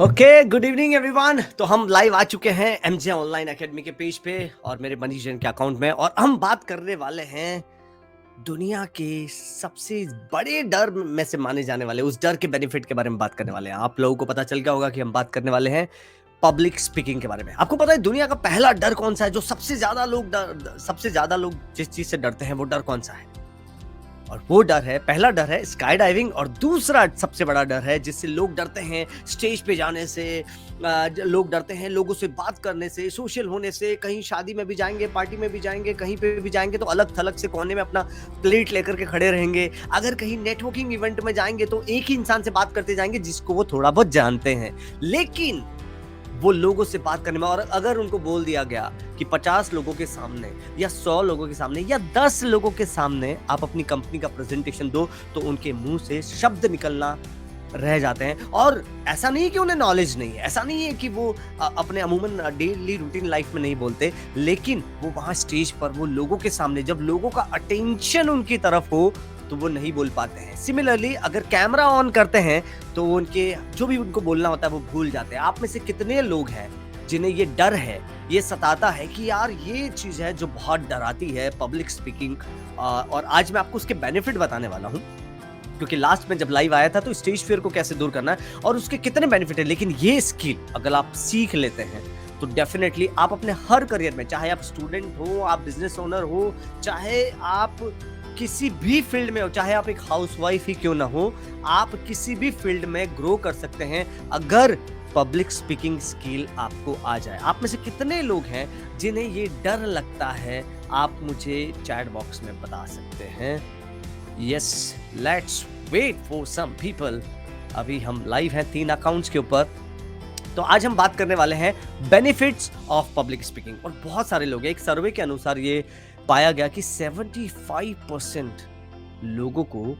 Okay, good evening everyone. तो हम live आ चुके हैं एमजे ऑनलाइन एकेडमी के पेज पे और मेरे मनीष जैन के अकाउंट में, और हम बात करने वाले हैं दुनिया के सबसे बड़े डर में से माने जाने वाले उस डर के बेनिफिट के बारे में बात करने वाले हैं। आप लोगों को पता चल गया होगा कि हम बात करने वाले हैं पब्लिक स्पीकिंग के बारे में। आपको पता है दुनिया का पहला डर कौन सा है? जो सबसे ज्यादा लोग जिस चीज से डरते हैं वो डर कौन सा है? और वो डर है, पहला डर है स्काई डाइविंग, और दूसरा सबसे बड़ा डर है जिससे लोग डरते हैं स्टेज पे जाने से, लोग डरते हैं लोगों से बात करने से, सोशल होने से। कहीं शादी में भी जाएंगे, पार्टी में भी जाएंगे, कहीं पे भी जाएंगे तो अलग थलग से कोने में अपना प्लेट लेकर के खड़े रहेंगे। अगर कहीं नेटवर्किंग इवेंट में जाएंगे तो एक ही इंसान से बात करते जाएंगे जिसको वो थोड़ा बहुत जानते हैं, लेकिन वो लोगों से बात करने में, और अगर उनको बोल दिया गया कि 50 लोगों के सामने या 100 लोगों के सामने या 10 लोगों के सामने आप अपनी कंपनी का प्रेजेंटेशन दो, तो उनके मुंह से शब्द निकलना रह जाते हैं। और ऐसा नहीं है कि उन्हें नॉलेज नहीं है, ऐसा नहीं है कि वो अपने अमूमन डेली रूटीन लाइफ में नहीं बोलते, लेकिन वो वहां स्टेज पर वो लोगों के सामने जब लोगों का अटेंशन उनकी तरफ हो तो वो नहीं बोल पाते हैं। सिमिलरली अगर कैमरा ऑन करते हैं तो उनके जो भी उनको बोलना होता है वो भूल जाते हैं। आप में से कितने लोग हैं जिन्हें ये डर है, ये सताता है कि यार ये चीज है जो बहुत डराती है, पब्लिक स्पीकिंग। और आज मैं आपको उसके बेनिफिट बताने वाला हूँ, क्योंकि लास्ट में जब लाइव आया था तो स्टेज फियर को कैसे दूर करना है और उसके कितने बेनिफिट है। लेकिन ये स्किल अगर आप सीख लेते हैं तो डेफिनेटली आप अपने हर करियर में, चाहे आप स्टूडेंट हो, आप बिजनेस ओनर हो, चाहे आप किसी भी फील्ड में हो, चाहे आप एक हाउसवाइफ ही क्यों ना हो, आप किसी भी फील्ड में ग्रो कर सकते हैं अगर पब्लिक स्पीकिंग स्किल आपको आ जाए। आप में से कितने लोग हैं जिन्हें ये डर लगता है? आप मुझे चैट बॉक्स में बता सकते हैं। Yes, let's wait for some people. अभी हम लाइव हैं 3 अकाउंट्स के ऊपर। तो आज हम बात करने वाले हैं बेनिफिट्स ऑफ पब्लिक स्पीकिंग। और बहुत सारे लोग हैं, एक सर्वे के अनुसार ये पाया गया कि 75% लोगों को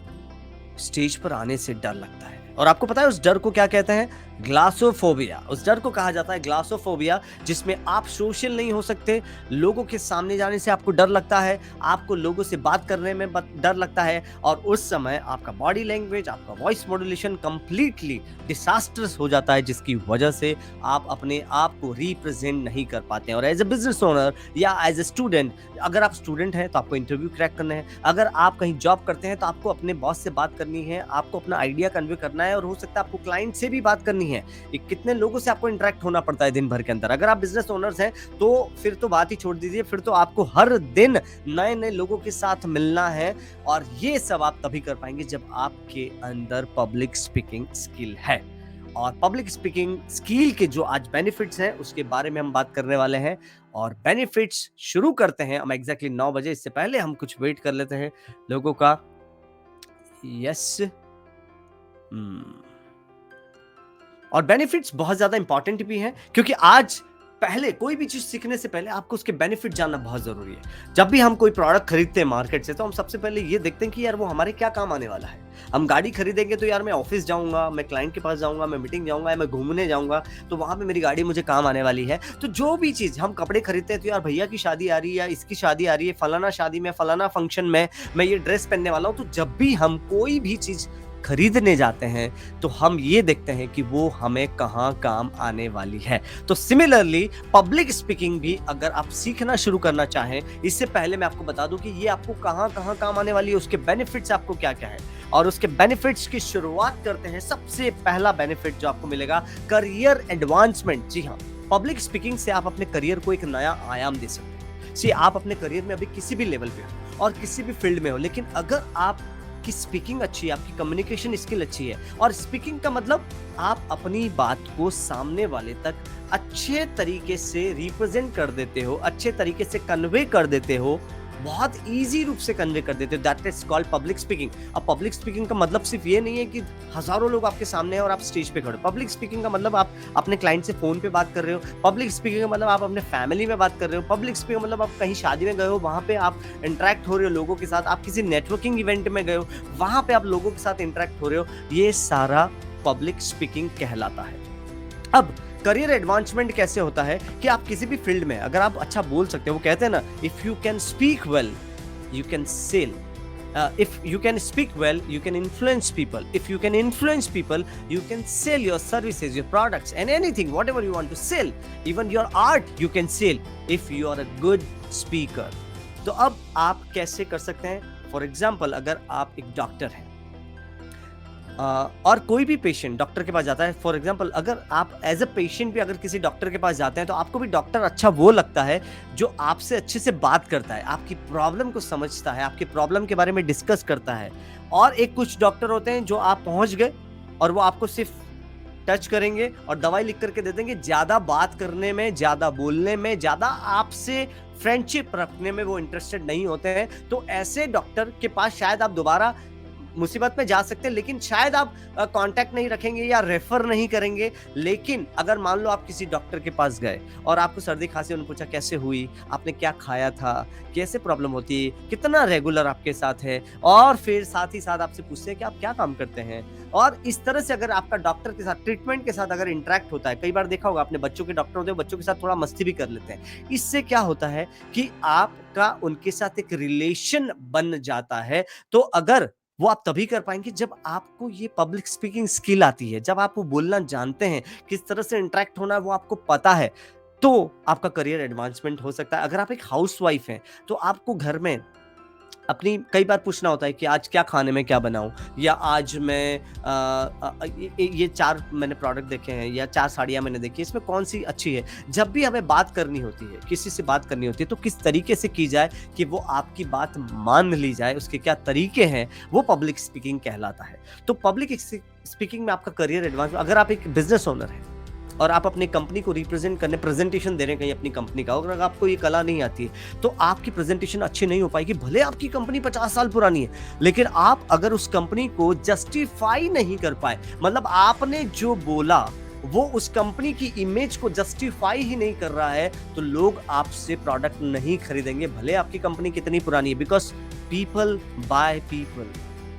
स्टेज पर आने से डर लगता है। और आपको पता है उस डर को क्या कहते हैं? ग्लासोफोबिया। उस डर को कहा जाता है ग्लासोफोबिया, जिसमें आप सोशल नहीं हो सकते, लोगों के सामने जाने से आपको डर लगता है, आपको लोगों से बात करने में डर लगता है, और उस समय आपका बॉडी लैंग्वेज, आपका वॉइस मॉड्यूलेशन कंप्लीटली डिसास्टर्स हो जाता है, जिसकी वजह से आप अपने आप को रिप्रेजेंट नहीं कर पाते हैं। और एज ए बिजनेस ओनर या एज ए स्टूडेंट, अगर आप स्टूडेंट हैं तो आपको इंटरव्यू क्रैक करना है, अगर आप कहीं जॉब करते हैं तो आपको अपने बॉस से बात करनी है, आपको अपना आइडिया कन्वे करना है, और हो सकता है आपको क्लाइंट से भी बात करनी है। कितने लोगों से आपको इंटरेक्ट होना पड़ता है दिन भर के अंदर। अगर आप बिजनेस ओनर्स हैं तो फिर तो बात ही छोड़ दीजिए, फिर तो आपको हर दिन नए नए लोगों के साथ मिलना है, और ये सब आप तभी कर पाएंगे जब आपके अंदर पब्लिक स्पीकिंग स्किल है। और पब्लिक स्पीकिंग स्किल के जो आज बेनिफिट्स हैं उसके बारे में हम बात करने वाले हैं। और बेनिफिट्स शुरू करते हैं हम एग्जैक्टली 9 बजे। इससे पहले हम कुछ वेट कर लेते हैं लोगों का। यस, और बेनिफिट्स बहुत ज्यादा इंपॉर्टेंट भी हैं, क्योंकि आज पहले कोई भी चीज सीखने से पहले आपको उसके बेनिफिट जानना बहुत जरूरी है। जब भी हम कोई प्रोडक्ट खरीदते हैं मार्केट से तो हम सबसे पहले ये देखते हैं कि यार वो हमारे क्या काम आने वाला है। हम गाड़ी खरीदेंगे तो यार मैं ऑफिस जाऊंगा, मैं क्लाइंट के पास जाऊंगा, मैं मीटिंग जाऊंगा, या मैं घूमने जाऊंगा, तो वहां पे मेरी गाड़ी मुझे काम आने वाली है। तो जो भी चीज हम कपड़े खरीदते हैं तो यार भैया की शादी आ रही है या इसकी शादी आ रही है, फलाना शादी में, फलाना फंक्शन में मैं ये ड्रेस पहनने वाला हूं। तो जब भी हम कोई भी चीज खरीदने जाते हैं तो हम ये देखते हैं कि वो हमें कहाँ काम आने वाली है। तो सिमिलरली पब्लिक स्पीकिंग भी अगर आप सीखना शुरू करना चाहें, इससे पहले मैं आपको बता दूं कि ये आपको कहाँ कहाँ काम आने वाली है, उसके बेनिफिट्स आपको क्या क्या है। और उसके बेनिफिट्स की शुरुआत करते हैं। सबसे पहला बेनिफिट जो आपको मिलेगा, करियर एडवांसमेंट। जी हाँ, पब्लिक स्पीकिंग से आप अपने करियर को एक नया आयाम दे सकते हैं। आप अपने करियर में अभी किसी भी लेवल पे हो और किसी भी फील्ड में हो, लेकिन अगर आप की स्पीकिंग अच्छी है, आपकी कम्युनिकेशन स्किल अच्छी है, और स्पीकिंग का मतलब आप अपनी बात को सामने वाले तक अच्छे तरीके से रिप्रेजेंट कर देते हो, अच्छे तरीके से कन्वे कर देते हो, बहुत इजी रूप से कन्वे कर देते हो, that is called public speaking. अब पब्लिक स्पीकिंग का मतलब सिर्फ ये नहीं है कि हजारों लोग आपके सामने हैं और आप स्टेज पे खड़े हो। पब्लिक स्पीकिंग का मतलब आप अपने क्लाइंट से फोन पे बात कर रहे हो। पब्लिक स्पीकिंग का मतलब आप अपने फैमिली में बात कर रहे हो। पब्लिक स्पीकिंग का मतलब आप कहीं शादी में गए हो, वहां पे आप इंटरेक्ट हो रहे हो लोगों के साथ। आप किसी नेटवर्किंग इवेंट में गए हो, वहां पे आप लोगों के साथ इंटरेक्ट हो रहे हो। ये सारा पब्लिक स्पीकिंग कहलाता है। अब करियर एडवांसमेंट कैसे होता है कि आप किसी भी फील्ड में अगर आप अच्छा बोल सकते हो, वो कहते हैं ना, if you can speak well you can sell, if you can speak well, you can influence people. If you can influence people, you can sell your services, your products, and anything, whatever you want to sell. Even your art you can sell if you are a good speaker. तो अब आप कैसे कर सकते हैं? For example, अगर आप एक डॉक्टर हैं और कोई भी पेशेंट डॉक्टर के पास जाता है, फॉर एग्जांपल अगर आप एज अ पेशेंट भी अगर किसी डॉक्टर के पास जाते हैं तो आपको भी डॉक्टर अच्छा वो लगता है जो आपसे अच्छे से बात करता है, आपकी प्रॉब्लम को समझता है, आपकी प्रॉब्लम के बारे में डिस्कस करता है। और एक कुछ डॉक्टर होते हैं जो आप पहुंच गए और वो आपको सिर्फ टच करेंगे और दवाई लिख करके दे देंगे, ज्यादा बात करने में, ज्यादा बोलने में, ज्यादा आपसे फ्रेंडशिप रखने में वो इंटरेस्टेड नहीं होते हैं। तो ऐसे डॉक्टर के पास शायद आप दोबारा मुसीबत में जा सकते हैं, लेकिन शायद आप कांटेक्ट नहीं रखेंगे या रेफर नहीं करेंगे। लेकिन अगर मान लो आप किसी डॉक्टर के पास गए और आपको सर्दी खांसी, उन्होंने पूछा कैसे हुई, आपने क्या खाया था, कैसे प्रॉब्लम होती है, कितना रेगुलर आपके साथ है, और फिर साथ ही साथ आपसे पूछते हैं कि आप क्या काम करते हैं। और इस तरह से अगर आपका डॉक्टर के साथ, ट्रीटमेंट के साथ अगर इंटरेक्ट होता है, कई बार देखा होगा आपने, बच्चों के डॉक्टर होते हैं, बच्चों के साथ थोड़ा मस्ती भी कर लेते हैं। इससे क्या होता है कि आपका उनके साथ एक रिलेशन बन जाता है। तो अगर वो आप तभी कर पाएंगे जब आपको ये पब्लिक स्पीकिंग स्किल आती है, जब आप वो बोलना जानते हैं, किस तरह से इंटरेक्ट होना है वो आपको पता है, तो आपका करियर एडवांसमेंट हो सकता है। अगर आप एक हाउसवाइफ हैं तो आपको घर में अपनी कई बार पूछना होता है कि आज क्या खाने में क्या बनाऊं, या आज मैं ये 4 मैंने प्रोडक्ट देखे हैं या 4 साड़ियां मैंने देखी, इसमें कौन सी अच्छी है। जब भी हमें बात करनी होती है, किसी से बात करनी होती है, तो किस तरीके से की जाए कि वो आपकी बात मान ली जाए, उसके क्या तरीके हैं, वो पब्लिक स्पीकिंग कहलाता है। तो पब्लिक स्पीकिंग में आपका करियर एडवांस, अगर आप एक बिजनेस ओनर हैं और आप अपनी कंपनी को रिप्रेजेंट करने, प्रेजेंटेशन दे रहे हैं कहीं अपनी कंपनी का, अगर आपको ये कला नहीं आती है तो आपकी प्रेजेंटेशन अच्छी नहीं हो पाएगी। भले आपकी कंपनी 50 साल पुरानी है, लेकिन आप अगर उस कंपनी को जस्टिफाई नहीं कर पाए, मतलब आपने जो बोला वो उस कंपनी की इमेज को जस्टिफाई ही नहीं कर रहा है, तो लोग आपसे प्रोडक्ट नहीं खरीदेंगे, भले आपकी कंपनी कितनी पुरानी है। Because people by people,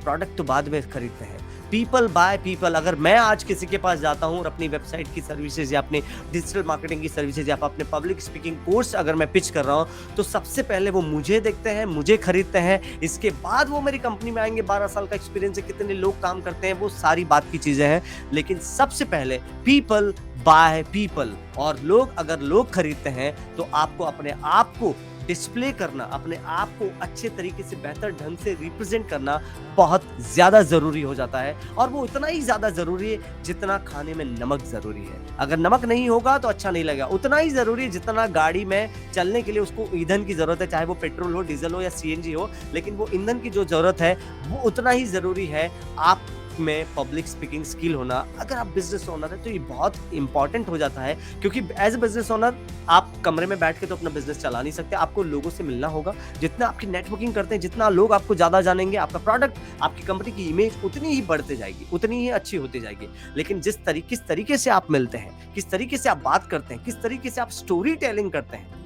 product तो बाद में खरीदते हैं, पीपल बाय पीपल। अगर मैं आज किसी के पास जाता हूं और अपनी वेबसाइट की सर्विसेज या अपनी डिजिटल मार्केटिंग की सर्विसेज या अपने पब्लिक स्पीकिंग कोर्स अगर मैं पिच कर रहा हूं, तो सबसे पहले वो मुझे देखते हैं, मुझे खरीदते हैं, इसके बाद वो मेरी कंपनी में आएंगे। 12 साल का एक्सपीरियंस है, कितने लोग काम करते हैं, वो सारी बात की चीजें हैं, लेकिन सबसे पहले पीपल बाय पीपल। और अगर लोग खरीदते हैं तो आपको अपने आप को डिस्प्ले करना, अपने आप को अच्छे तरीके से, बेहतर ढंग से रिप्रेजेंट करना बहुत ज्यादा जरूरी हो जाता है। और वो उतना ही ज्यादा जरूरी है जितना खाने में नमक जरूरी है। अगर नमक नहीं होगा तो अच्छा नहीं लगेगा। उतना ही जरूरी है जितना गाड़ी में चलने के लिए उसको ईंधन की जरूरत है, चाहे वो पेट्रोल हो, डीजल हो या सीएनजी हो, लेकिन वो ईंधन की जो जरूरत है वो उतना ही जरूरी है आप में पब्लिक स्पीकिंग स्किल होना। अगर आप बिजनेस ओनर है तो ये बहुत इंपॉर्टेंट हो जाता है, क्योंकि एज ए बिजनेस ओनर आप कमरे में बैठ के तो अपना बिजनेस चला नहीं सकते, आपको लोगों से मिलना होगा। जितना आपकी नेटवर्किंग करते हैं, जितना लोग आपको ज्यादा जानेंगे, आपका प्रोडक्ट, आपकी कंपनी की इमेज उतनी ही बढ़ते जाएगी, उतनी ही अच्छी होती जाएगी। लेकिन किस तरीके से आप मिलते हैं, किस तरीके से आप बात करते हैं, किस तरीके से आप स्टोरी टेलिंग करते हैं,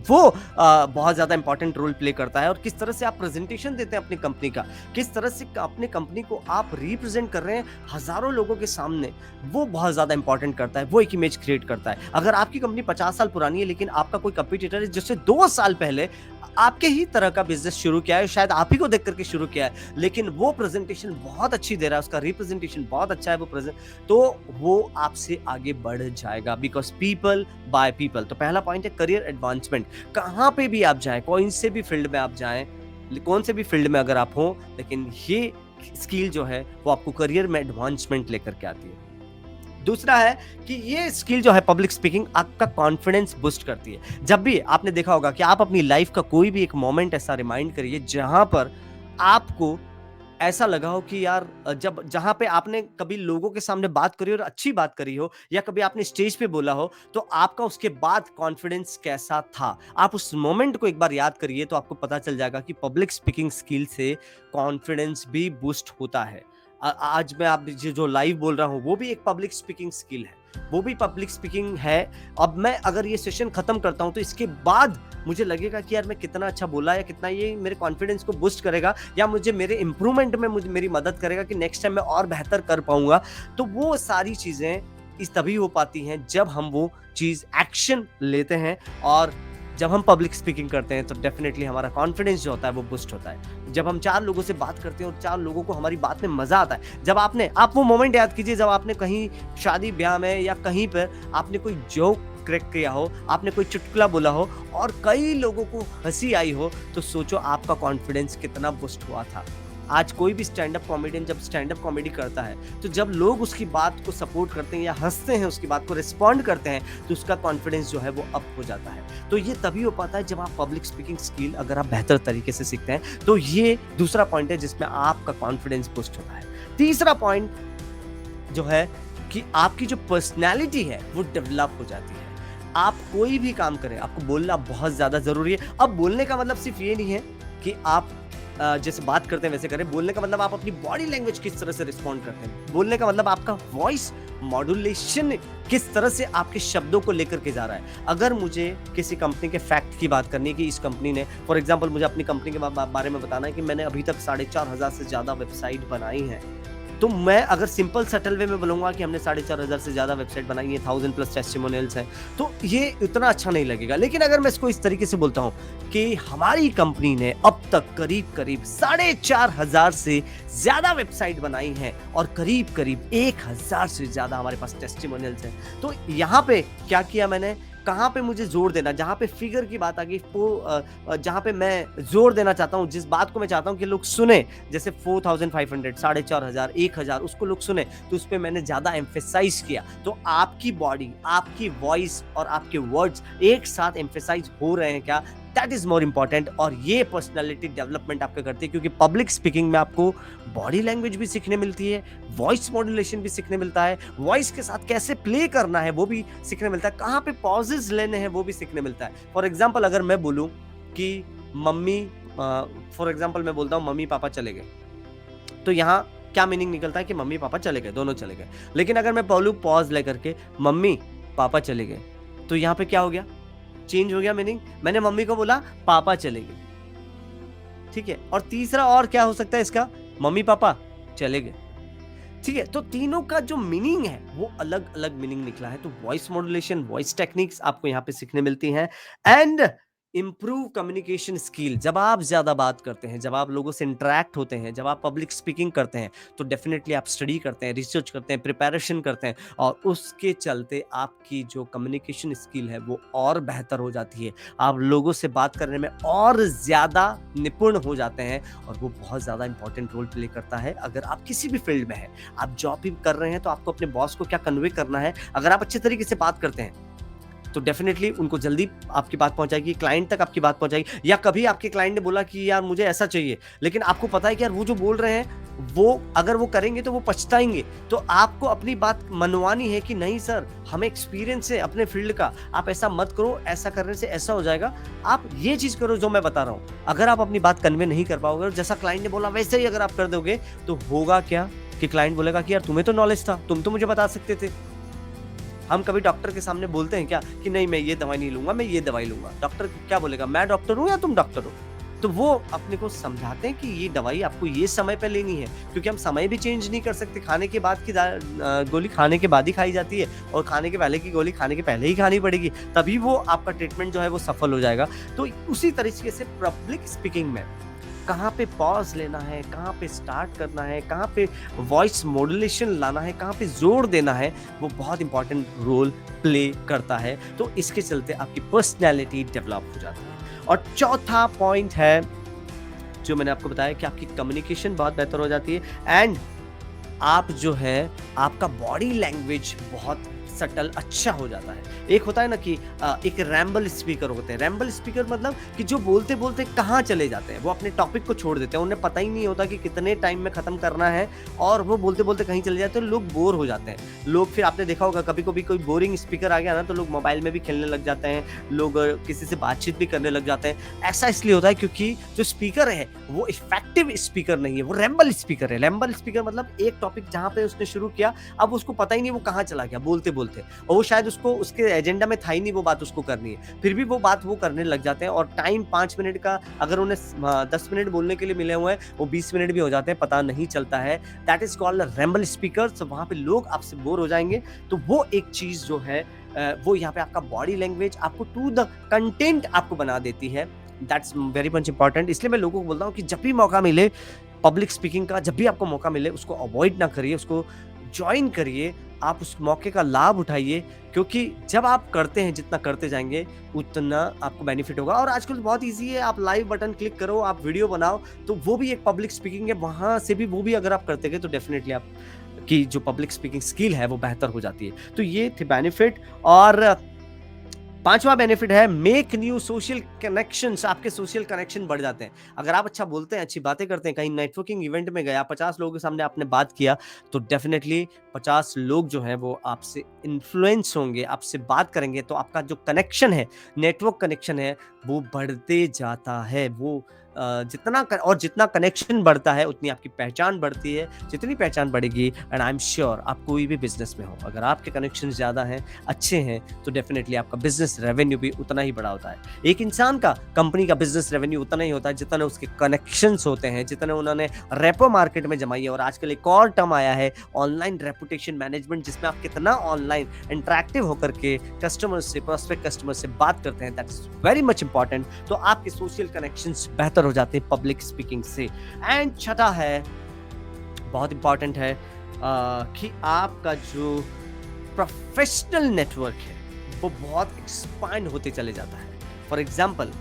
वो बहुत ज्यादा इंपॉर्टेंट रोल प्ले करता है। और किस तरह से आप प्रेजेंटेशन देते हैं अपनी कंपनी का, किस तरह से अपनी कंपनी को आप रिप्रेजेंट कर रहे हैं हजारों लोगों के सामने, वो बहुत ज्यादा इंपॉर्टेंट करता है, वो एक इमेज क्रिएट करता है। अगर आपकी कंपनी 50 साल पुरानी है लेकिन आपका कोई कंपटीटर है जिससे 2 साल पहले आपके ही तरह का बिजनेस शुरू किया है, शायद आप ही को देख करके शुरू किया है, लेकिन वो प्रेजेंटेशन बहुत अच्छी दे रहा है, उसका रिप्रेजेंटेशन बहुत अच्छा है, तो वो आपसे आगे बढ़ जाएगा। Because people by people. तो पहला पॉइंट है करियर एडवांसमेंट। कहां पे भी आप जाएं, कौन से भी फील्ड में आप जाएं, कौन से भी फील्ड में अगर आप हो, लेकिन ये स्किल जो है वो आपको करियर में एडवांसमेंट लेकर के आती है। दूसरा है कि ये स्किल जो है पब्लिक स्पीकिंग आपका कॉन्फिडेंस बूस्ट करती है। जब भी आपने देखा होगा कि आप अपनी लाइफ का कोई भी एक मोमेंट ऐसा रिमाइंड करिए जहां पर आपको ऐसा लगा हो कि यार जहां पे आपने कभी लोगों के सामने बात करी और अच्छी बात करी हो, या कभी आपने स्टेज पे बोला हो, तो आपका उसके बाद कॉन्फिडेंस कैसा था। आप उस मोमेंट को एक बार याद करिए तो आपको पता चल जाएगा कि पब्लिक स्पीकिंग स्किल से कॉन्फिडेंस भी बूस्ट होता है। आज मैं आप जो लाइव बोल रहा हूं वो भी एक पब्लिक स्पीकिंग स्किल है, वो भी पब्लिक स्पीकिंग है। अब मैं अगर ये सेशन खत्म करता हूं तो इसके बाद मुझे लगेगा कि यार मैं कितना अच्छा बोला, या कितना ये मेरे कॉन्फिडेंस को बूस्ट करेगा, या मुझे मेरे इंप्रूवमेंट में मेरी मदद करेगा कि नेक्स्ट टाइम मैं और बेहतर कर पाऊंगा। तो वो सारी चीजें तभी हो पाती हैं जब हम वो चीज एक्शन लेते हैं, और जब हम पब्लिक स्पीकिंग करते हैं तो डेफिनेटली हमारा कॉन्फिडेंस जो होता है वो बूस्ट होता है। जब हम 4 लोगों से बात करते हैं और 4 लोगों को हमारी बात में मज़ा आता है। जब आप वो मोमेंट याद कीजिए जब आपने कहीं शादी-ब्याह में या कहीं पर आपने कोई जोक क्रैक किया हो, आपने कोई चुटकुला बोला हो और कई लोगों को हँसी आई हो, तो सोचो आपका कॉन्फिडेंस कितना बूस्ट हुआ था। आज कोई भी स्टैंड अप कॉमेडियन जब स्टैंड अप कॉमेडी करता है, तो जब लोग उसकी बात को सपोर्ट करते हैं या हँसते हैं, उसकी बात को रिस्पॉन्ड करते हैं, तो उसका कॉन्फिडेंस जो है वो अप हो जाता है। तो ये तभी हो पाता है जब आप पब्लिक स्पीकिंग स्किल अगर आप बेहतर तरीके से सीखते हैं, तो ये दूसरा पॉइंट है जिसमें आपका कॉन्फिडेंस बूस्ट होता है। तीसरा पॉइंट जो है कि आपकी जो पर्सनैलिटी है वो डेवलप हो जाती है। आप कोई भी काम करें, आपको बोलना बहुत ज़्यादा ज़रूरी है। अब बोलने का मतलब सिर्फ ये नहीं है कि आप जैसे बात करते हैं वैसे करें। बोलने का मतलब आप अपनी बॉडी लैंग्वेज किस तरह से रिस्पॉन्ड करते हैं। बोलने का मतलब आपका वॉइस मॉड्यूलेशन किस तरह से आपके शब्दों को लेकर के जा रहा है। अगर मुझे किसी कंपनी के फैक्ट की बात करनी है कि इस कंपनी ने, फॉर एग्जांपल मुझे अपनी कंपनी के बारे में बताना है कि मैंने अभी तक 4,500 से ज़्यादा वेबसाइट बनाई हैं, तो मैं अगर सिंपल सटल वे में बोलूँगा कि हमने 4,500 से ज़्यादा वेबसाइट बनाई है, 1000+ टेस्टिमोनियल्स हैं, तो ये उतना अच्छा नहीं लगेगा। लेकिन अगर मैं इसको इस तरीके से बोलता हूँ कि हमारी कंपनी ने अब तक करीब 4,500 से ज़्यादा वेबसाइट बनाई हैं और करीब 1,000 से ज़्यादा हमारे पास टेस्टिमोनियल्स हैं, तो यहाँ पे क्या किया मैंने, कहाँ पे मुझे जोर देना, जहाँ पे फिगर की बात आ गई, जहाँ पे मैं जोर देना चाहता हूँ, जिस बात को मैं चाहता हूँ कि लोग सुने, जैसे 4,500, 4,500, 1,000 उसको लोग सुने, तो उस पे मैंने ज़्यादा एम्फेसाइज किया। तो आपकी बॉडी, आपकी वॉइस और आपके वर्ड्स एक साथ एम्फेसाइज हो रहे हैं क्या, दैट इज मोर इंपॉर्टेंट। और ये पर्सनैलिटी डेवलपमेंट आपका करती है, क्योंकि पब्लिक स्पीकिंग में आपको बॉडी लैंग्वेज भी सीखने मिलती है, वॉइस मॉड्यूलेशन भी सीखने मिलता है, वॉइस के साथ कैसे प्ले करना है वो भी सीखने मिलता है, कहाँ पे पॉजेज लेने हैं वो भी सीखने मिलता है। फॉर एग्जाम्पल अगर मैं बोलूँ कि मम्मी, फॉर एग्जाम्पल मैं बोलता हूँ मम्मी पापा चले गए, तो यहाँ क्या मीनिंग निकलता है कि मम्मी पापा चले गए, दोनों चले गए। लेकिन अगर मैं बोलूँ पॉज लेकर के मम्मी पापा चले गए, तो यहाँ पे क्या हो गया, चेंज हो गया मीनिंग। मैंने मम्मी को बोला पापा चले गए, ठीक है। और तीसरा और क्या हो सकता है इसका, मम्मी पापा चले गए, ठीक है। तो तीनों का जो मीनिंग है वो अलग अलग मीनिंग निकला है। तो वॉइस मॉड्यूलेशन, वॉइस टेक्निक्स आपको यहाँ पे सीखने मिलती हैं। एंड इम्प्रूव कम्युनिकेशन स्किल, जब आप ज्यादा बात करते हैं, जब आप लोगों से इंटरेक्ट होते हैं, जब आप पब्लिक स्पीकिंग करते हैं, तो डेफिनेटली आप स्टडी करते हैं, रिसर्च करते हैं, प्रिपरेशन करते हैं, और उसके चलते आपकी जो कम्युनिकेशन स्किल है वो और बेहतर हो जाती है। आप लोगों से बात करने में और ज्यादा निपुण हो जाते हैं, और वो बहुत ज्यादा इंपॉर्टेंट रोल प्ले करता है। अगर आप किसी भी फील्ड में हैं, आप जॉब भी कर रहे हैं, तो आपको अपने बॉस को क्या कन्वे करना है, अगर आप अच्छे तरीके से बात करते हैं तो डेफिनेटली उनको जल्दी आपकी बात पहुंचाएगी, क्लाइंट तक आपकी बात पहुंचाएगी। या कभी आपके क्लाइंट ने बोला कि यार मुझे ऐसा चाहिए, लेकिन आपको पता है कि यार वो जो बोल रहे हैं वो अगर वो करेंगे तो वो पछताएंगे, तो आपको अपनी बात मनवानी है कि नहीं सर, हमें एक्सपीरियंस है अपने फील्ड का, आप ऐसा मत करो, ऐसा करने से ऐसा हो जाएगा, आप ये चीज करो जो मैं बता रहा हूँ। अगर आप अपनी बात कन्वे नहीं कर पाओगे और जैसा क्लाइंट ने बोला वैसे ही अगर आप कर दोगे, तो होगा क्या कि क्लाइंट बोलेगा कि यार तुम्हें तो नॉलेज था, तुम तो मुझे बता सकते थे। हम कभी डॉक्टर के सामने बोलते हैं क्या कि नहीं मैं ये दवाई नहीं लूंगा, मैं ये दवाई लूंगा, डॉक्टर क्या बोलेगा, मैं डॉक्टर हूं या तुम डॉक्टर हो। तो वो अपने को समझाते हैं कि ये दवाई आपको ये समय पे लेनी है, क्योंकि हम समय भी चेंज नहीं कर सकते। खाने के बाद की गोली खाने के बाद ही खाई जाती है, और खाने के पहले की गोली खाने के पहले ही खानी पड़ेगी, तभी वो आपका ट्रीटमेंट जो है वो सफल हो जाएगा। तो उसी तरीके से पब्लिक स्पीकिंग में कहाँ पे पॉज लेना है, कहाँ पे स्टार्ट करना है, कहाँ पे वॉइस मॉड्यूलेशन लाना है, कहाँ पे जोर देना है, वो बहुत इंपॉर्टेंट रोल प्ले करता है। तो इसके चलते आपकी पर्सनैलिटी डेवलप हो जाती है। और चौथा पॉइंट है जो मैंने आपको बताया कि आपकी कम्युनिकेशन बहुत बेहतर हो जाती है, एंड आप जो है आपका बॉडी लैंग्वेज बहुत सटल अच्छा हो जाता है। एक होता है ना कि एक रैम्बल स्पीकर होते हैं। रैम्बल स्पीकर मतलब कि जो बोलते बोलते कहाँ चले जाते हैं, वो अपने टॉपिक को छोड़ देते हैं, उन्हें पता ही नहीं होता कि कितने टाइम में खत्म करना है, और वो बोलते बोलते कहीं चले जाते हैं, लोग बोर हो जाते हैं। लोग फिर आपने देखा होगा कभी कभी कोई बोरिंग स्पीकर आ गया ना, तो लोग मोबाइल में भी खेलने लग जाते हैं, लोग किसी से बातचीत भी करने लग जाते हैं। ऐसा इसलिए होता है क्योंकि जो स्पीकर है वो इफेक्टिव स्पीकर नहीं है, वो रैम्बल स्पीकर है। रैम्बल स्पीकर मतलब एक टॉपिक जहाँ पे उसने शुरू किया, अब उसको पता ही नहीं वो कहाँ चला गया बोलते बोलते, और वो शायद उसको उसके एजेंडा में था ही नहीं वो बात उसको करनी है, फिर भी वो बात वो करने लग जाते हैं। और टाइम 5 मिनट का अगर उन्हें 10 मिनट बोलने के लिए मिले हुए हैं, वो 20 मिनट भी हो जाते हैं, पता नहीं चलता है। That is called ramble speaker. तो वहां पे लोग आपसे बोर हो जाएंगे। तो वो एक चीज जो है वो यहाँ पे आपका बॉडी लैंग्वेज आपको टू द कंटेंट आपको बना देती है। That's very much important. इसलिए मैं लोगों को बोलता हूँ कि जब भी मौका मिले पब्लिक स्पीकिंग का, जब भी आपको मौका मिले उसको अवॉइड ना करिए, उसको ज्वाइन करिए, आप उस मौके का लाभ उठाइए, क्योंकि जब आप करते हैं, जितना करते जाएंगे उतना आपको बेनिफिट होगा। और आजकल बहुत ईजी है, आप लाइव बटन क्लिक करो, आप वीडियो बनाओ, तो वो भी एक पब्लिक स्पीकिंग है, वहां से भी वो भी अगर आप करते गए तो डेफिनेटली आप की जो पब्लिक स्पीकिंग स्किल है वो बेहतर हो जाती है। तो ये थे बेनिफिट। और पांचवा बेनिफिट है मेक न्यू सोशल कनेक्शंस। आपके सोशल कनेक्शन बढ़ जाते हैं अगर आप अच्छा बोलते हैं, अच्छी बातें करते हैं, कहीं नेटवर्किंग इवेंट में गया, 50 लोगों के सामने आपने बात किया, तो डेफिनेटली 50 लोग जो हैं वो आपसे इन्फ्लुएंस होंगे, आपसे बात करेंगे, तो आपका जो कनेक्शन है, नेटवर्क कनेक्शन है, वो बढ़ते जाता है। वो और जितना कनेक्शन बढ़ता है उतनी आपकी पहचान बढ़ती है। जितनी पहचान बढ़ेगी, एंड आई एम श्योर आप कोई भी बिजनेस में हो, अगर आपके कनेक्शन ज्यादा हैं, अच्छे हैं, तो डेफिनेटली आपका बिजनेस रेवेन्यू भी उतना ही बड़ा होता है। एक इंसान का, कंपनी का बिजनेस रेवेन्यू उतना ही होता है जितने उसके कनेक्शंस होते हैं, जितने उन्होंने रेपो मार्केट में जमाई है। और आजकल एक और टर्म आया है ऑनलाइन रेपुटेशन मैनेजमेंट, जिसमें आप कितना ऑनलाइन इंटरेक्टिव होकर के कस्टमर से, प्रोस्पेक्ट कस्टमर से बात करते हैं, that is very much important. तो आपके सोशल कनेक्शंस बेहतर हो जाते हैं पब्लिक स्पीकिंग से। एंड छठा है, बहुत इंपॉर्टेंट है, कि आपका जो प्रोफेशनल नेटवर्क है वो बहुत एक्सपांड होते चले जाता है। फॉर एग्जाम्पल,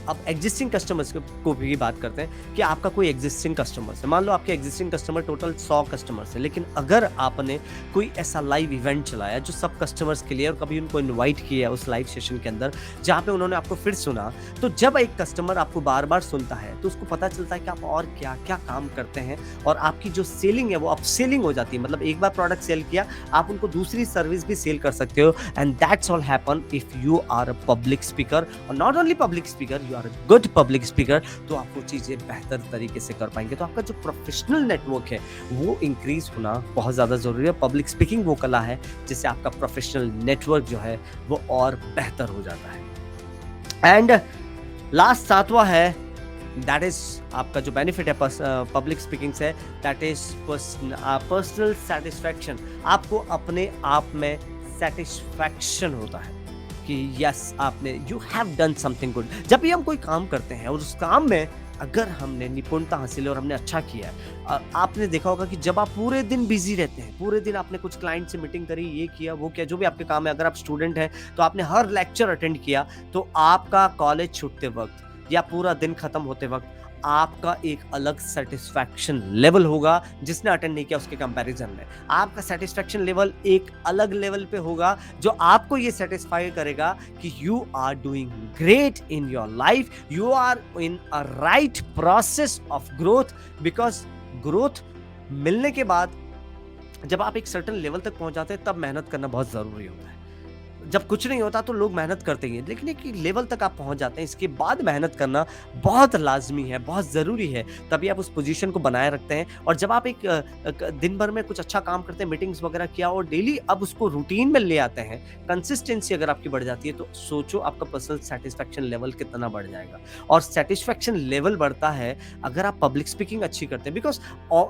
अब एग्जिस्टिंग कस्टमर्स को भी बात करते हैं कि आपका कोई एग्जिस्टिंग कस्टमर्स है, मान लो आपके एग्जिस्टिंग कस्टमर टोटल 100 कस्टमर्स है, लेकिन अगर आपने कोई ऐसा लाइव इवेंट चलाया जो सब कस्टमर्स के लिए, और कभी उनको इनवाइट किया उस लाइव सेशन के अंदर जहाँ पे उन्होंने आपको फिर सुना, तो जब एक कस्टमर आपको बार बार सुनता है तो उसको पता चलता है कि आप और क्या क्या काम करते हैं, और आपकी जो सेलिंग है वो अपसेलिंग हो जाती है। मतलब एक बार प्रोडक्ट सेल किया, आप उनको दूसरी सर्विस भी सेल कर सकते हो। And that's all happen if you are a public speaker, और not only public speaker, you are a good public speaker, तो आप वो चीजें बेहतर तरीके से कर पाएंगे। तो आपका जो प्रोफेशनल नेटवर्क है वो इंक्रीज होना बहुत ज्यादा जरूरी है। पब्लिक स्पीकिंग वो कला है जिससे आपका प्रोफेशनल नेटवर्क जो है वो और बेहतर हो जाता है। एंड लास्ट सातवां है, दैट इज आपका जो बेनिफिट है पब्लिक स्पीकिंग से, दैट इज पर्सनल सेटिस्फैक्शन। आपको अपने आप में सेटिस्फैक्शन होता है कि यस, आपने you have done something good. जब भी हम कोई काम करते हैं और उस काम में अगर हमने निपुणता हासिल और हमने अच्छा किया है, आपने देखा होगा कि जब आप पूरे दिन बिजी रहते हैं, पूरे दिन आपने कुछ क्लाइंट से मीटिंग करी, ये किया वो किया, जो भी आपके काम है, अगर आप स्टूडेंट हैं तो आपने हर लेक्चर अटेंड किया, तो आपका कॉलेज छूटते वक्त या पूरा दिन खत्म होते वक्त आपका एक अलग सेटिस्फैक्शन लेवल होगा। जिसने अटेंड नहीं किया उसके कंपैरिजन में आपका सेटिस्फैक्शन लेवल एक अलग लेवल पे होगा, जो आपको ये सेटिस्फाई करेगा कि you are doing great in your life, you are in a right process of growth. Because growth मिलने के बाद जब आप एक सर्टेन लेवल तक पहुंच जाते हैं तब मेहनत करना बहुत जरूरी होता है। जब कुछ नहीं होता तो लोग मेहनत करते हैं, लेकिन एक लेवल तक आप पहुंच जाते हैं, इसके बाद मेहनत करना बहुत लाजमी है, बहुत ज़रूरी है, तभी आप उस पोजीशन को बनाए रखते हैं। और जब आप एक दिन भर में कुछ अच्छा काम करते हैं, मीटिंग्स वगैरह किया और डेली अब उसको रूटीन में ले आते हैं, कंसिस्टेंसी अगर आपकी बढ़ जाती है, तो सोचो आपका पर्सनल सेटिस्फैक्शन लेवल कितना बढ़ जाएगा। और सेटिस्फैक्शन लेवल बढ़ता है अगर आप पब्लिक स्पीकिंग अच्छी करते हैं, बिकॉज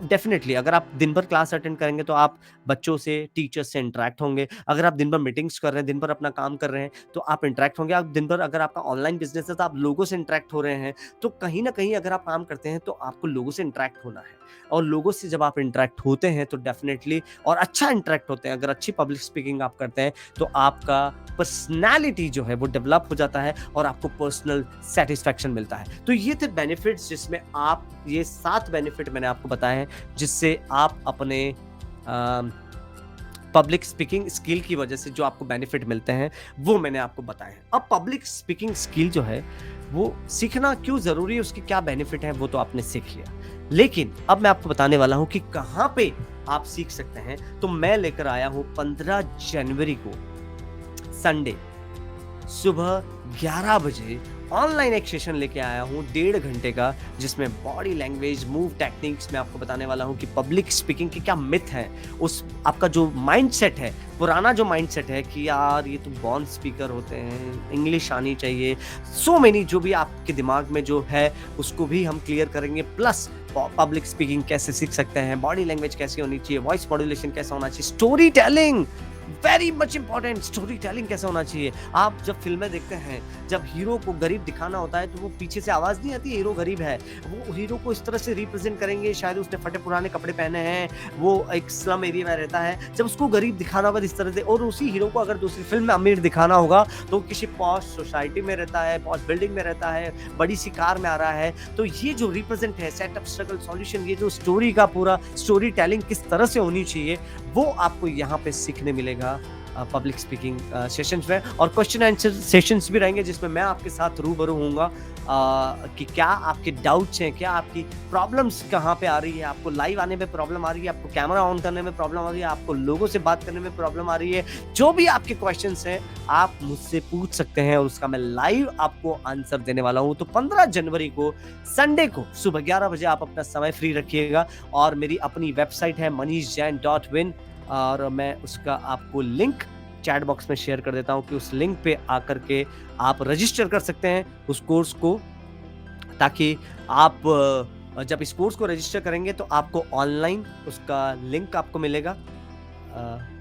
डेफिनेटली अगर आप दिन भर क्लास अटेंड करेंगे तो आप बच्चों से, टीचर्स से इंटरेक्ट होंगे। अगर आप दिन भर मीटिंग्स कर रहे हैं, दिन भर अपना काम कर रहे हैं, तो आप इंटरेक्ट होंगे। आप दिन भर अगर आपका ऑनलाइन बिजनेस है तो आप लोगों से इंटरेक्ट हो रहे हैं, तो कहीं ना कहीं अगर आप काम करते हैं तो आपको लोगों से इंटरेक्ट होना है। और लोगों से जब आप इंटरेक्ट होते हैं तो डेफिनेटली, और अच्छा इंटरेक्ट होते हैं, अगर अच्छी पब्लिक स्पीकिंग आप करते हैं तो आपका पर्सनैलिटी जो है वो डेवलप हो जाता है और आपको पर्सनल सेटिस्फैक्शन मिलता है। तो ये थे बेनिफिट्स, जिसमें आप, ये 7 बेनिफिट मैंने आपको बताए हैं जिससे आप अपने पब्लिक स्पीकिंग स्किल की वजह से जो आपको बेनिफिट मिलते हैं वो मैंने आपको बताए हैं। अब पब्लिक स्पीकिंग स्किल जो है वो सीखना क्यों जरूरी है, उसके क्या बेनिफिट है, वो तो आपने सीख लिया, लेकिन अब मैं आपको बताने वाला हूं कि कहां पे आप सीख सकते हैं। तो मैं लेकर आया हूं 15 जनवरी को संडे सुबह 11 बजे ऑनलाइन एक सेशन लेके आया हूँ 1.5 घंटे का, जिसमें बॉडी लैंग्वेज, मूव टेक्निक्स में आपको बताने वाला हूँ कि पब्लिक स्पीकिंग के क्या मिथ हैं। उस आपका जो माइंडसेट है, पुराना जो माइंडसेट है कि यार ये तो बॉर्न स्पीकर होते हैं, इंग्लिश आनी चाहिए, सो मेनी जो भी आपके दिमाग में जो है उसको भी हम क्लियर करेंगे। प्लस पब्लिक स्पीकिंग कैसे सीख सकते हैं, बॉडी लैंग्वेज कैसी होनी चाहिए, वॉइस मॉड्यूलेशन कैसा होना चाहिए, story telling, very much important story telling कैसे होना चाहिए। आप जब फिल्में देखते हैं, जब हीरो को गरीब दिखाना होता है तो वो पीछे से आवाज नहीं आती हीरो गरीब है, वो हीरो को इस तरह से रिप्रेजेंट करेंगे, शायद उसने फटे पुराने कपड़े पहने हैं, वो एक स्लम एरिया में रहता है, जब उसको गरीब दिखाना होगा इस तरह से, और उसी हीरो को अगर दूसरी फिल्म में अमीर दिखाना होगा तो किसी पॉश सोसाइटी में रहता है, पॉश बिल्डिंग में रहता है, बड़ी सी कार में आ रहा है। तो ये जो रिप्रेजेंट है, सेटअप स्ट्रगल सॉल्यूशन, ये जो स्टोरी का पूरा स्टोरी टेलिंग किस तरह से होनी चाहिए, वो आपको यहाँ पे सीखने मिलेगा पब्लिक स्पीकिंग सेशंस में। और क्वेश्चन आंसर सेशंस भी रहेंगे जिसमें मैं आपके साथ रूबरू होऊंगा कि क्या आपके डाउट्स हैं, क्या आपकी प्रॉब्लम्स कहाँ पे आ रही है, आपको लाइव आने में प्रॉब्लम आ रही है, आपको कैमरा ऑन करने में प्रॉब्लम आ रही है, आपको लोगों से बात करने में प्रॉब्लम आ रही है, जो भी आपके क्वेश्चंस हैं आप मुझसे पूछ सकते हैं और उसका मैं लाइव आपको आंसर देने वाला हूँ। तो 15 जनवरी को संडे को सुबह 11 बजे आप अपना समय फ्री रखिएगा, और मेरी अपनी वेबसाइट है manishjain.win, और मैं उसका आपको लिंक चैट बॉक्स में शेयर कर देता हूं कि उस लिंक पे आकर के आप रजिस्टर कर सकते हैं उस कोर्स को, ताकि आप जब इस कोर्स को रजिस्टर करेंगे तो आपको ऑनलाइन उसका लिंक आपको मिलेगा, अ,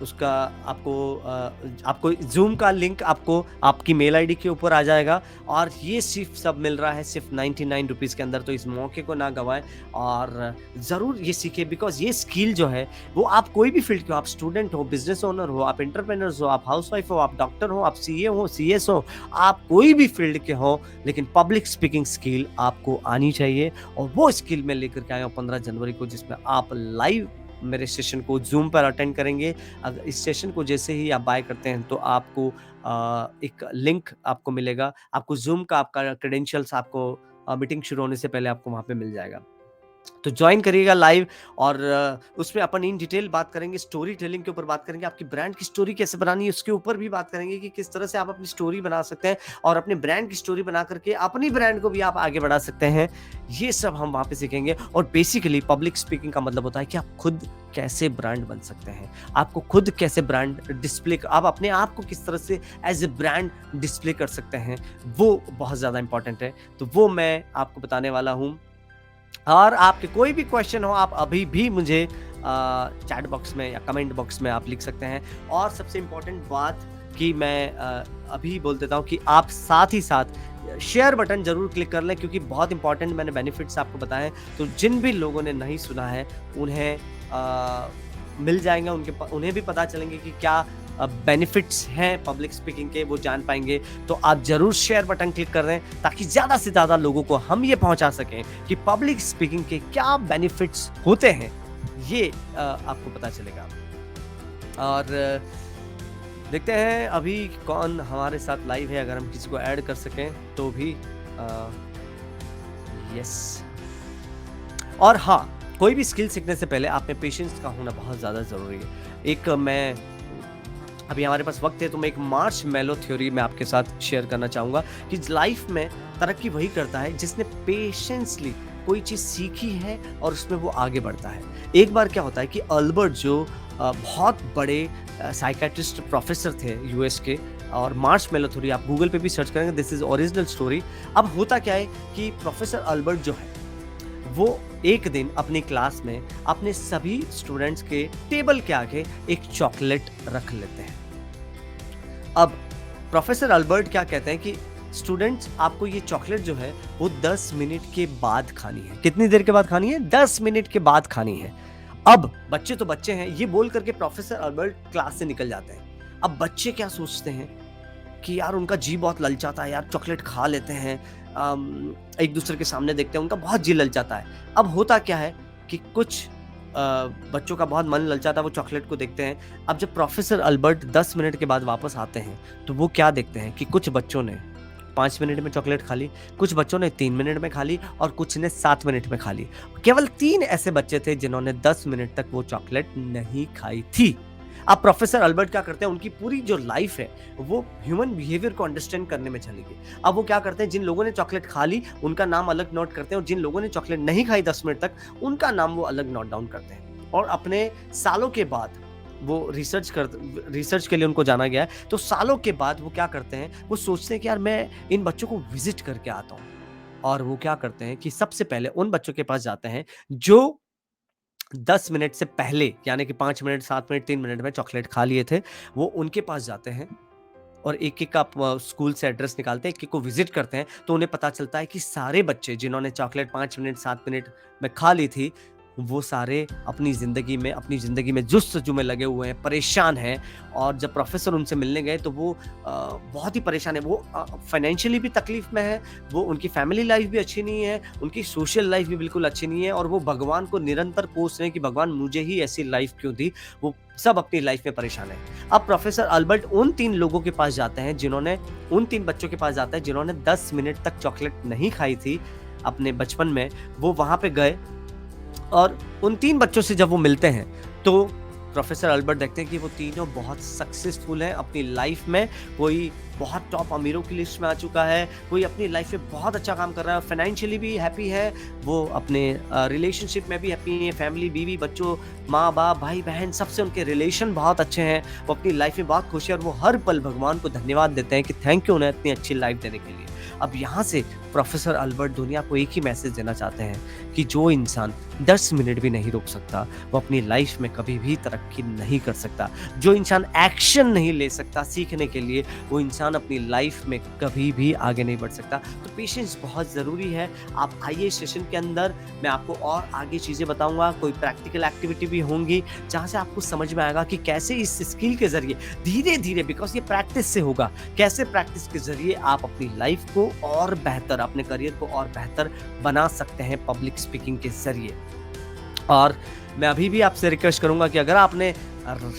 उसका आपको ज़ूम का लिंक आपको आपकी मेल आईडी के ऊपर आ जाएगा, और ये सिर्फ सब मिल रहा है सिर्फ 99 रुपीज़ के अंदर। तो इस मौके को ना गंवाएं और ज़रूर ये सीखें, बिकॉज ये स्किल जो है वो आप कोई भी फील्ड के हो, आप स्टूडेंट हो, बिजनेस ओनर हो, आप एंटरप्रेन्योर्स हो, आप हाउसवाइफ हो, आप डॉक्टर हो, आप सीए हो, सीएस हो, आप कोई भी फील्ड के हो, लेकिन पब्लिक स्पीकिंग स्किल आपको आनी चाहिए। और वो स्किल मैं लेकर के आया हूँ 15 जनवरी को, जिसमें आप लाइव मेरे सेशन को जूम पर अटेंड करेंगे। अगर इस सेशन को जैसे ही आप बाय करते हैं तो आपको एक लिंक आपको मिलेगा, आपको जूम का आपका क्रेडेंशियल्स आपको मीटिंग शुरू होने से पहले आपको वहाँ पे मिल जाएगा। तो ज्वाइन करिएगा लाइव, और उसमें अपन इन डिटेल बात करेंगे, स्टोरी टेलिंग के ऊपर बात करेंगे, आपकी ब्रांड की स्टोरी कैसे बनानी है उसके ऊपर भी बात करेंगे कि किस तरह से आप अपनी स्टोरी बना सकते हैं और अपने ब्रांड की स्टोरी बना करके अपनी ब्रांड को भी आप आगे बढ़ा सकते हैं। ये सब हम वहाँ पे सीखेंगे। और बेसिकली पब्लिक स्पीकिंग का मतलब होता है कि आप खुद कैसे ब्रांड बन सकते हैं, आपको खुद कैसे ब्रांड डिस्प्ले, आप अपने आप को किस तरह से एज ए ब्रांड डिस्प्ले कर सकते हैं, वो बहुत ज़्यादा इंपॉर्टेंट है। तो वो मैं आपको बताने वाला हूँ। और आपके कोई भी क्वेश्चन हो आप अभी भी मुझे चैट बॉक्स में या कमेंट बॉक्स में आप लिख सकते हैं। और सबसे इम्पोर्टेंट बात कि मैं अभी बोल देता हूँ कि आप साथ ही साथ शेयर बटन जरूर क्लिक कर लें, क्योंकि बहुत इंपॉर्टेंट मैंने बेनिफिट्स आपको बताए हैं। तो जिन भी लोगों ने नहीं सुना है उन्हें मिल जाएंगे, उन्हें भी पता चलेंगे कि क्या बेनिफिट्स हैं पब्लिक स्पीकिंग के, वो जान पाएंगे। तो आप जरूर शेयर बटन क्लिक कर दें ताकि ज़्यादा से ज़्यादा लोगों को हम ये पहुंचा सकें कि पब्लिक स्पीकिंग के क्या बेनिफिट्स होते हैं, ये आपको पता चलेगा। और देखते हैं अभी कौन हमारे साथ लाइव है, अगर हम किसी को ऐड कर सकें तो भी। यस। और हाँ, कोई भी स्किल सीखने से पहले आप में पेशेंस का होना बहुत ज़्यादा ज़रूरी है। एक मैं अभी हमारे पास वक्त है तो मैं एक मार्शमैलो थ्योरी में आपके साथ शेयर करना चाहूँगा कि लाइफ में तरक्की वही करता है जिसने पेशेंसली कोई चीज़ सीखी है और उसमें वो आगे बढ़ता है। एक बार क्या होता है कि अल्बर्ट जो बहुत बड़े साइकेट्रिस्ट प्रोफेसर थे यूएस के, और मार्शमैलो थ्योरी आप गूगल पे भी सर्च करेंगे, दिस इज ओरिजिनल स्टोरी। अब होता क्या है कि प्रोफेसर अल्बर्ट जो है वो एक दिन अपनी क्लास में अपने सभी स्टूडेंट्स के टेबल के आगे एक चॉकलेट रख लेते हैं। अब प्रोफेसर अल्बर्ट क्या कहते हैं कि स्टूडेंट्स आपको ये चॉकलेट जो है वो 10 मिनट के बाद खानी है। कितनी देर के बाद खानी है? 10 मिनट के बाद खानी है। अब बच्चे तो बच्चे हैं, ये बोल करके प्रोफेसर अल्बर्ट क्लास से निकल जाते हैं। अब बच्चे क्या सोचते हैं कि यार उनका जी बहुत ललचाता है, यार चॉकलेट खा लेते हैं, एक दूसरे के सामने देखते हैं, उनका बहुत जी ललचाता है। अब होता क्या है कि कुछ बच्चों का बहुत मन ललचाता है, वो चॉकलेट को देखते हैं। अब जब प्रोफेसर अल्बर्ट 10 मिनट के बाद वापस आते हैं तो वो क्या देखते हैं कि कुछ बच्चों ने 5 मिनट में चॉकलेट खा ली, कुछ बच्चों ने 3 मिनट में खा ली और कुछ ने 7 मिनट में खा ली। केवल 3 ऐसे बच्चे थे जिन्होंने 10 मिनट तक वो चॉकलेट नहीं खाई थी। अब प्रोफेसर अल्बर्ट क्या करते हैं, उनकी पूरी जो लाइफ है वो ह्यूमन बिहेवियर को अंडरस्टैंड करने में चली गई। अब वो क्या करते हैं, जिन लोगों ने चॉकलेट खा ली उनका नाम अलग नोट करते हैं, और जिन लोगों ने चॉकलेट नहीं खाई 10 मिनट तक उनका नाम वो अलग नोट डाउन करते हैं। और अपने सालों के बाद वो रिसर्च के लिए उनको जाना गया है, तो सालों के बाद वो क्या करते हैं, वो सोचते हैं कि यार मैं इन बच्चों को विजिट करके आता हूँ। और वो क्या करते हैं कि सबसे पहले उन बच्चों के पास जाते हैं जो 10 मिनट से पहले, यानी कि 5 मिनट, 7 मिनट, 3 मिनट में चॉकलेट खा लिए थे, वो उनके पास जाते हैं और एक-एक का स्कूल से एड्रेस निकालते हैं, एक-एक को विज़िट करते हैं, तो उन्हें पता चलता है कि सारे बच्चे जिन्होंने चॉकलेट 5 मिनट, 7 मिनट में खा ली थी, वो सारे अपनी ज़िंदगी में जुस्तजू में लगे हुए हैं, परेशान हैं। और जब प्रोफ़ेसर उनसे मिलने गए तो वो बहुत ही परेशान है। वो फाइनेंशियली भी तकलीफ़ में है, वो उनकी फैमिली लाइफ़ भी अच्छी नहीं है, उनकी सोशल लाइफ़ भी बिल्कुल अच्छी नहीं है और वो भगवान को निरंतर कोस रहे हैं कि भगवान मुझे ही ऐसी लाइफ़ क्यों दी? वो सब अपनी लाइफ़ में परेशान हैं। अब प्रोफ़ेसर अल्बर्ट उन 3 लोगों के पास जाते हैं जिन्होंने उन 3 बच्चों के पास जाता है जिन्होंने 10 मिनट तक चॉकलेट नहीं खाई थी अपने बचपन में। वो वहाँ पे गए और उन 3 बच्चों से जब वो मिलते हैं, तो प्रोफ़ेसर अल्बर्ट देखते हैं कि वो तीनों बहुत सक्सेसफुल हैं अपनी लाइफ़ में। कोई बहुत टॉप अमीरों की लिस्ट में आ चुका है, कोई अपनी लाइफ़ में बहुत अच्छा काम कर रहा है, फाइनेंशियली भी हैप्पी है, वो अपने रिलेशनशिप में भी हैप्पी है, फैमिली, बीवी, बच्चों, माँ-बाप, भाई-बहन सबसे उनके रिलेशन बहुत अच्छे हैं। वो अपनी लाइफ़ में बहुत खुश है और वो हर पल भगवान को धन्यवाद देते हैं कि थैंक यू उन्हें इतनी अच्छी लाइफ़ देने के लिए। अब यहाँ से प्रोफ़ेसर अल्बर्ट दुनिया को एक ही मैसेज देना चाहते हैं कि जो इंसान 10 मिनट भी नहीं रोक सकता, वो अपनी लाइफ़ में कभी भी तरक्की नहीं कर सकता। जो इंसान एक्शन नहीं ले सकता सीखने के लिए, वो इंसान अपनी लाइफ़ में कभी भी आगे नहीं बढ़ सकता। तो पेशेंस बहुत ज़रूरी है। आप आइए इस सेशन के अंदर, मैं आपको और आगे चीज़ें बताऊँगा, कोई प्रैक्टिकल एक्टिविटी भी होंगी, जहाँ से आपको समझ में आएगा कि कैसे इस स्किल के ज़रिए धीरे-धीरे, बिकॉज़ ये प्रैक्टिस से होगा, कैसे प्रैक्टिस के ज़रिए आप अपनी लाइफ़ को और बेहतर, अपने करियर को और बेहतर बना सकते हैं पब्लिक स्पीकिंग के ज़रिए। और मैं अभी भी आपसे रिक्वेस्ट करूँगा कि अगर आपने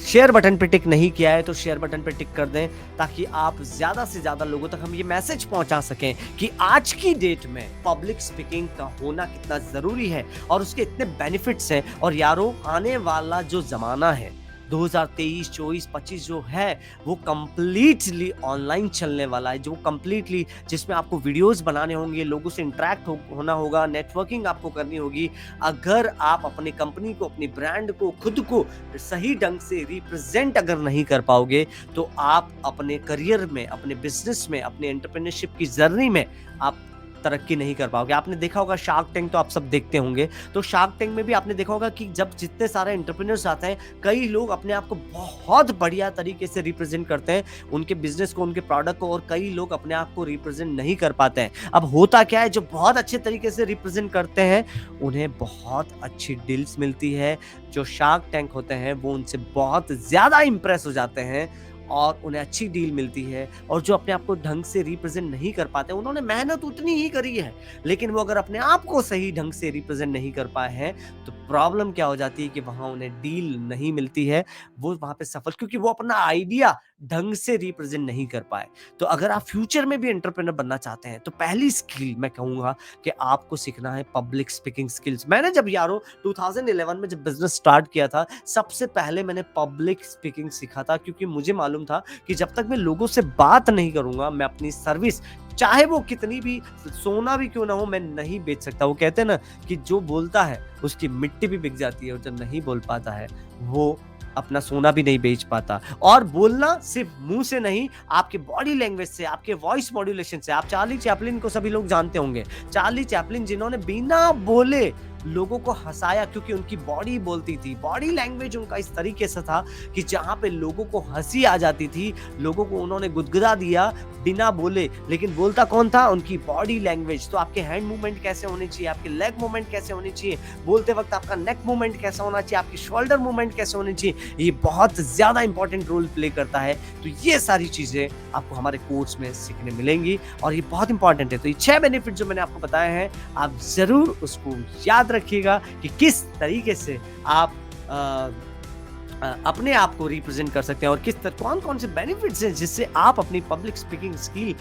शेयर बटन पे टिक नहीं किया है तो शेयर बटन पे टिक कर दें, ताकि आप ज़्यादा से ज़्यादा लोगों तक हम ये मैसेज पहुँचा सकें कि आज की डेट में पब्लिक स्पीकिंग का होना कितना ज़रूरी है और उसके इतने बेनिफिट्स हैं। और यारों, आने वाला जो ज़माना है 2023, 24, 25 जो है, वो कंप्लीटली ऑनलाइन चलने वाला है, जो कंप्लीटली जिसमें आपको वीडियोस बनाने होंगे, लोगों से इंटरेक्ट होना होगा, नेटवर्किंग आपको करनी होगी। अगर आप अपनी कंपनी को, अपनी ब्रांड को, खुद को सही ढंग से रिप्रेजेंट अगर नहीं कर पाओगे, तो आप अपने करियर में, अपने बिजनेस में, अपने एंटरप्रेन्योरशिप की जर्नी में आप तरक्की नहीं कर पाओगे। आपने देखा होगा शार्क टैंक, तो आप सब देखते होंगे, तो शार्क टैंक में भी आपने देखा होगा कि जब जितने सारे एंटरप्रेन्योर्स आते हैं, कई लोग अपने आप को बहुत बढ़िया तरीके से रिप्रेजेंट करते हैं, उनके बिजनेस को, उनके प्रोडक्ट को, और कई लोग अपने आप को रिप्रेजेंट नहीं कर पाते हैं। अब होता क्या है, जो बहुत अच्छे तरीके से रिप्रेजेंट करते हैं, उन्हें बहुत अच्छी डील्स मिलती है। जो शार्क टैंक होते हैं, वो उनसे बहुत ज़्यादा इंप्रेस हो जाते हैं और उन्हें अच्छी डील मिलती है। और जो अपने आप को ढंग से रिप्रेजेंट नहीं कर पाते, उन्होंने मेहनत उतनी ही करी है, लेकिन वो अगर अपने आप को सही ढंग से रिप्रेजेंट नहीं कर पाए हैं, तो प्रॉब्लम क्या हो जाती है कि वहाँ उन्हें डील नहीं मिलती है, वो वहाँ पे सफल, क्योंकि वो अपना आइडिया ढंग से रिप्रेजेंट नहीं कर पाए। तो अगर आप फ्यूचर में भी एंटरप्रेन्योर बनना चाहते हैं, तो पहली स्किल मैं कहूँगा कि आपको सीखना है पब्लिक स्पीकिंग स्किल्स। मैंने जब यारों 2011 में जब बिज़नेस स्टार्ट किया था, सबसे पहले मैंने पब्लिक स्पीकिंग सीखा था, क्योंकि मुझे मालूम था कि जब तक मैं लोगों से बात नहीं करूँगा, मैं अपनी सर्विस, चाहे वो कितनी भी सोना भी क्यों ना हो, मैं नहीं बेच सकता। वो कहते हैं ना कि जो बोलता है उसकी मिट्टी भी बिक जाती है, और जो नहीं बोल पाता है वो अपना सोना भी नहीं बेच पाता। और बोलना सिर्फ मुंह से नहीं, आपके बॉडी लैंग्वेज से, आपके वॉइस मॉड्यूलेशन से। आप चार्ली चैपलिन को सभी लोग जानते होंगे। चार्ली चैपलिन जिन्होंने बिना बोले लोगों को हंसाया, क्योंकि उनकी बॉडी बोलती थी। बॉडी लैंग्वेज उनका इस तरीके से था कि जहां पे लोगों को हंसी आ जाती थी, लोगों को उन्होंने गुदगुदा दिया बिना बोले, लेकिन बोलता कौन था? उनकी बॉडी लैंग्वेज। तो आपके हैंड मूवमेंट कैसे होने चाहिए, आपके लेग मूवमेंट कैसे होने चाहिए, बोलते वक्त आपका नेक मूवमेंट कैसा होना चाहिए, आपकी शोल्डर मूवमेंट कैसे होनी चाहिए, ये बहुत ज्यादा इंपॉर्टेंट रोल प्ले करता है। तो ये सारी चीजें आपको हमारे कोर्स में सीखने मिलेंगी और ये बहुत इंपॉर्टेंट है। तो ये 6 बेनिफिट जो मैंने आपको बताए हैं, आप जरूर उसको याद रखिएगा कि किस तरीके से आप अपने आप को रिप्रेजेंट कर सकते हैं, और कौन कौन से बेनिफिट्स हैं जिससे आप अपनी पब्लिक स्पीकिंग स्किल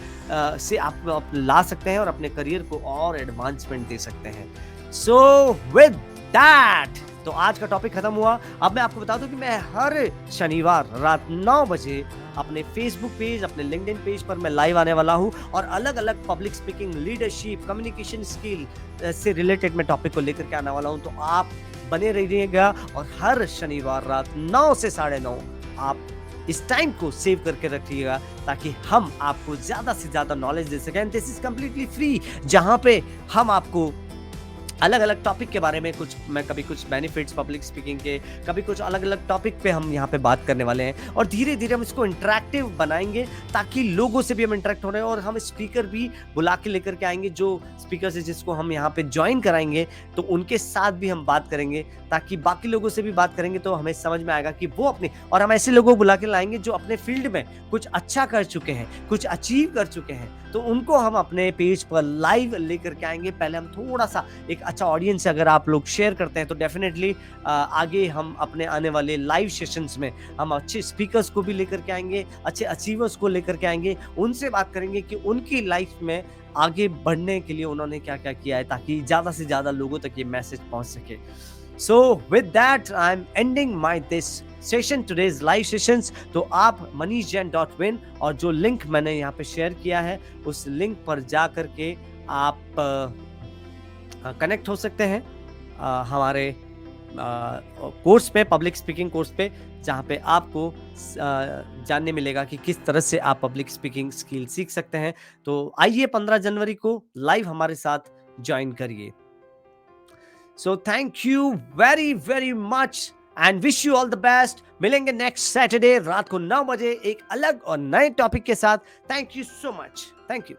से आप ला सकते हैं और अपने करियर को और एडवांसमेंट दे सकते हैं। सो विद दैट, तो आज का टॉपिक खत्म हुआ। अब मैं आपको बता दूं कि मैं हर शनिवार रात 9 बजे अपने फेसबुक पेज, अपने लिंक्डइन पेज पर मैं लाइव आने वाला हूं और अलग अलग public speaking, leadership, communication skill से रिलेटेड मैं टॉपिक को लेकर के आने वाला हूं। तो आप बने रहिएगा और हर शनिवार रात 9 से 9:30 आप इस टाइम को सेव करके रखिएगा, ताकि हम आपको ज्यादा से ज्यादा नॉलेज दे सकें। दिस इज कंप्लीटली फ्री, जहां पे हम आपको अलग-अलग टॉपिक के बारे में मैं कभी कुछ बेनिफिट्स पब्लिक स्पीकिंग के, कभी कुछ अलग-अलग टॉपिक पे हम यहाँ पे बात करने वाले हैं और धीरे-धीरे हम इसको इंटरैक्टिव बनाएँगे ताकि लोगों से भी हम इंटरैक्ट हो रहे हैं और हम स्पीकर भी बुला के लेकर के आएँगे, जो स्पीकर से जिसको हम यहाँ पे जॉइन कराएँगे, तो उनके साथ भी हम बात करेंगे ताकि बाकी लोगों से भी बात करेंगे तो हमें समझ में आएगा कि वो अपने और हम ऐसे लोगों को बुला के लाएँगे जो अपने फील्ड में कुछ अच्छा कर चुके हैं, कुछ अचीव कर चुके हैं, तो उनको हम अपने पेज पर लाइव लेकर के आएँगे। पहले हम थोड़ा-सा एक अच्छा ऑडियंस अगर आप लोग शेयर करते हैं तो डेफिनेटली आगे हम अपने आने वाले लाइव सेशंस में हम अच्छे स्पीकर्स को भी लेकर के आएँगे, अच्छे अचीवर्स को लेकर के आएँगे, उनसे बात करेंगे कि उनकी लाइफ में आगे बढ़ने के लिए उन्होंने क्या-क्या किया है ताकि ज़्यादा से ज़्यादा लोगों तक ये मैसेज पहुँच सके। So with that, I'm ending my this session, today's live sessions. तो आप manishjain.win और जो लिंक मैंने यहाँ पे शेयर किया है उस लिंक पर जा करके आप कनेक्ट हो सकते हैं हमारे कोर्स पे, पब्लिक स्पीकिंग कोर्स पे, जहाँ पे आपको जानने मिलेगा कि किस तरह से आप पब्लिक स्पीकिंग स्किल सीख सकते हैं। तो आइए 15 जनवरी को लाइव हमारे साथ ज्वाइन करिए। So thank you very very much and wish you all the best. मिलेंगे नेक्स्ट सैटरडे रात को 9 बजे एक अलग और नए टॉपिक के साथ। Thank you so much. Thank you.